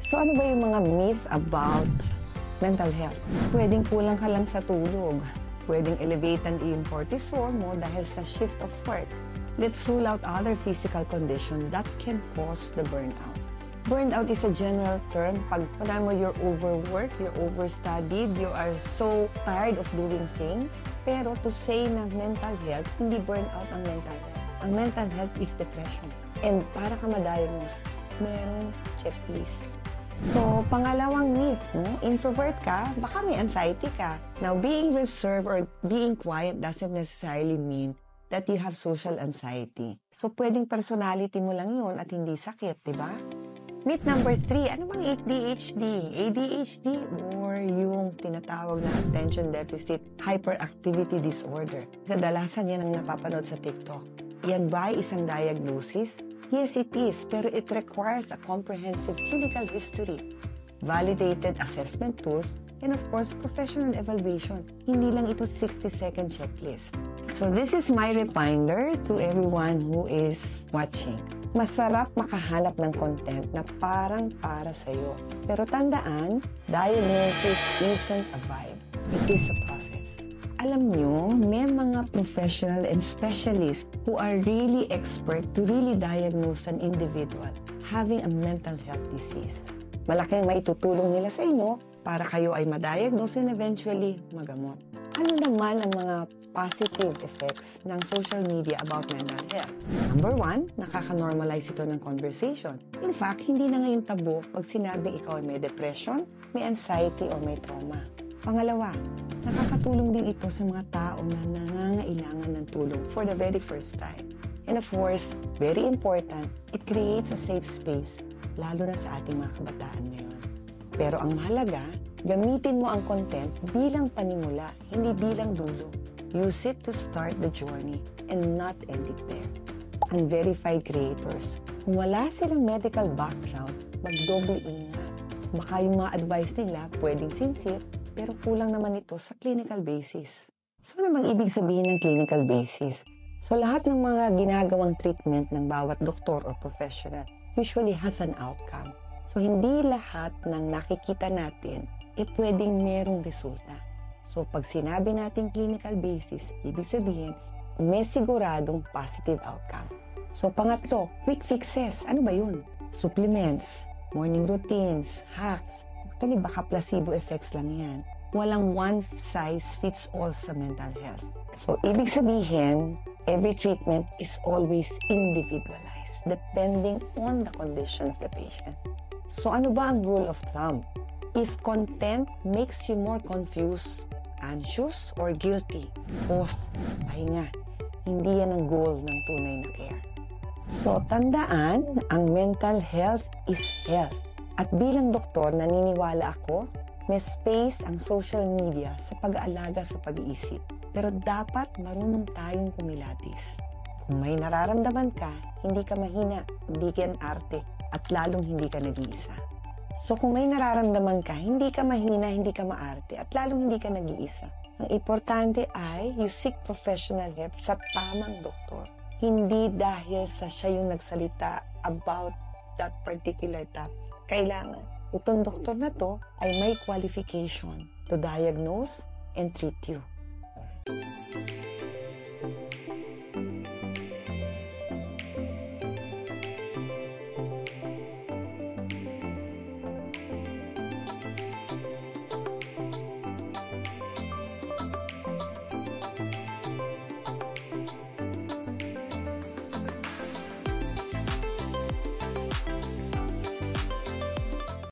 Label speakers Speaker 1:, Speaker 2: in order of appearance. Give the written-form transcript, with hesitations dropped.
Speaker 1: So ano ba yung mga myths about mental health? Pwedeng kulang ka lang sa tulog. Pwedeng elevated yung cortisol mo dahil sa shift of work. Let's rule out other physical condition that can cause the burnout. Burnout is a general term. Pag mo you're overworked, you're overstudied, you are so tired of doing things. Pero to say na mental health, hindi burnout ang mental health. Ang mental health is depression. And para ka ma-diagnose, merong checklist. So, pangalawang myth, introvert ka, baka may anxiety ka. Now, being reserved or being quiet doesn't necessarily mean that you have social anxiety. So, pwedeng personality mo lang yun at hindi sakit, di ba? Myth number 3, ano bang ADHD? ADHD or yung tinatawag na attention deficit hyperactivity disorder. Kadalasan yan ang napapanood sa TikTok. Yan ba ay isang diagnosis? Yes, it is, pero it requires a comprehensive clinical history, validated assessment tools, and of course, professional evaluation. Hindi lang ito 60-second checklist. So this is my reminder to everyone who is watching. Masarap makahanap ng content na parang para sa'yo. Pero tandaan, diagnosis isn't a vibe. It is a process. Alam nyo, may mga professional and specialists who are really expert to really diagnose an individual having a mental health disease. Malaking maitutulong nila sa inyo para kayo ay ma-diagnose and eventually magamot. Ano naman ang mga positive effects ng social media about mental health? Number 1, nakaka-normalize ito ng conversation. In fact, hindi na ngayon tabo pag sinabing ikaw ay may depression, may anxiety, o may trauma. Pangalawa, nakakatulong din ito sa mga tao na nangangailangan ng tulong for the very first time. And of course, very important, it creates a safe space, lalo na sa ating mga kabataan ngayon. Pero ang mahalaga, gamitin mo ang content bilang panimula, hindi bilang dulo. Use it to start the journey and not end it there. Unverified creators, kung wala silang medical background, mag-double ingat. Baka yung mga advice nila pwedeng sincere, pero kulang naman ito sa clinical basis. So ano bang ibig sabihin ng clinical basis? So lahat ng mga ginagawang treatment ng bawat doktor or professional usually has an outcome. So hindi lahat ng nakikita natin pwedeng merong resulta. So pag sinabi natin clinical basis, ibig sabihin may siguradong positive outcome. So pangatlo, quick fixes. Ano ba yun? Supplements, morning routines, hacks. Actually, baka placebo effects lang yan. Walang one size fits all sa mental health. So, ibig sabihin, every treatment is always individualized depending on the condition of the patient. So, ano ba ang rule of thumb? If content makes you more confused, anxious, or guilty, pause, pahinga. Hindi yan ang goal ng tunay na care. So, tandaan, ang mental health is health. At bilang doktor, naniniwala ako, may space ang social media sa pag-aalaga sa pag-iisip. Pero dapat marunong tayong kumilatis. Kung may nararamdaman ka, hindi ka mahina, hindi ka arte, at lalong hindi ka nag-iisa. So kung may nararamdaman ka, hindi ka mahina, hindi ka maarte, at lalong hindi ka nag-iisa. Ang importante ay you seek professional help sa tamang doktor. Hindi dahil sa siya yung nagsalita about that particular topic. Kailangan itong doktor na to ay may qualification to diagnose and treat you.